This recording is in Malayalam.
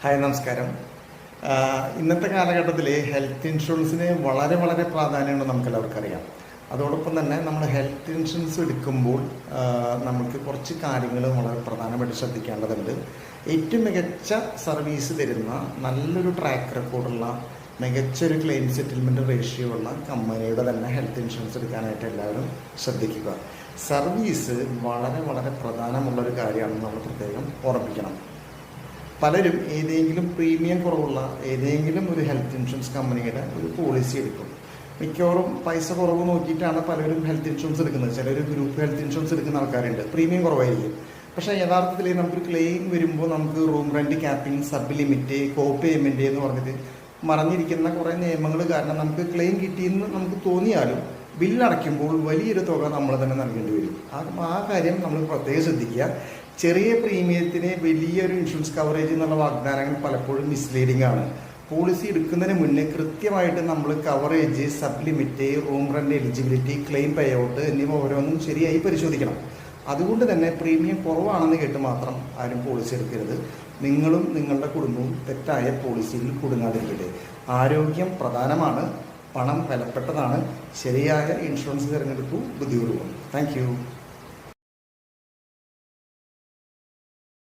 ഹായ്, നമസ്കാരം. ഇന്നത്തെ കാലഘട്ടത്തിൽ ഹെൽത്ത് ഇൻഷുറൻസിന് വളരെ വളരെ പ്രാധാന്യമുണ്ട്, നമുക്കെല്ലാവർക്കും അറിയാം. അതോടൊപ്പം തന്നെ നമ്മൾ ഹെൽത്ത് ഇൻഷുറൻസ് എടുക്കുമ്പോൾ നമുക്ക് കുറച്ച് കാര്യങ്ങൾ വളരെ പ്രധാനമായിട്ട് ശ്രദ്ധിക്കേണ്ടതുണ്ട്. ഏറ്റവും മികച്ച സർവീസ് തരുന്ന നല്ലൊരു ട്രാക്ക് റെക്കോർഡുള്ള മികച്ചൊരു ക്ലെയിം സെറ്റിൽമെൻറ്റ് റേഷ്യോ ഉള്ള കമ്പനിയുടെ തന്നെ ഹെൽത്ത് ഇൻഷുറൻസ് എടുക്കാനായിട്ട് എല്ലാവരും ശ്രദ്ധിക്കുക. സർവീസ് വളരെ വളരെ പ്രധാനമുള്ളൊരു കാര്യമാണെന്ന് നമ്മൾ പ്രത്യേകം ഓർമ്മിക്കണം. പലരും ഏതെങ്കിലും പ്രീമിയം കുറവുള്ള ഏതെങ്കിലും ഒരു ഹെൽത്ത് ഇൻഷുറൻസ് കമ്പനിയുടെ ഒരു പോളിസി എടുക്കും. മിക്കവാറും പൈസ കുറവ് നോക്കിയിട്ടാണ് പലരും ഹെൽത്ത് ഇൻഷുറൻസ് എടുക്കുന്നത്. ചിലർ ഗ്രൂപ്പ് ഹെൽത്ത് ഇൻഷുറൻസ് എടുക്കുന്ന ആൾക്കാരുണ്ട്, പ്രീമിയം കുറവായിരിക്കും. പക്ഷേ യഥാർത്ഥത്തിൽ നമുക്കൊരു ക്ലെയിം വരുമ്പോൾ നമുക്ക് room rent capping, sub limit, co payment എന്ന് പറഞ്ഞിട്ട് മറഞ്ഞിരിക്കുന്ന കുറേ നിയമങ്ങൾ കാരണം നമുക്ക് ക്ലെയിം കിട്ടിയെന്ന് നമുക്ക് തോന്നിയാലും ബില്ലടയ്ക്കുമ്പോൾ വലിയൊരു തുക നമ്മൾ തന്നെ നൽകേണ്ടി വരും. ആ കാര്യം നമ്മൾ പ്രത്യേകം ശ്രദ്ധിക്കുക. ചെറിയ പ്രീമിയത്തിന് വലിയൊരു ഇൻഷുറൻസ് കവറേജ് എന്നുള്ള വാഗ്ദാനങ്ങൾ പലപ്പോഴും മിസ്ലീഡിംഗ് ആണ്. പോളിസി എടുക്കുന്നതിന് മുന്നേ കൃത്യമായിട്ട് നമ്മൾ coverage, sub limit, room rent eligibility, claim pay out എന്നിവ ഓരോന്നും ശരിയായി പരിശോധിക്കണം. അതുകൊണ്ട് തന്നെ പ്രീമിയം കുറവാണെന്ന് കേട്ട് മാത്രം ആരും പോളിസി എടുക്കരുത്. നിങ്ങളും നിങ്ങളുടെ കുടുംബവും തെറ്റായ പോളിസിയിൽ കുടുങ്ങാതിരിക്കട്ടെ. ആരോഗ്യം പ്രധാനമാണ്, പണം വിലപ്പെട്ടതാണ്. ശരിയായ ഇൻഷുറൻസ് തിരഞ്ഞെടുക്കൂ, ബുദ്ധിപൂർവ്വം. Thank U.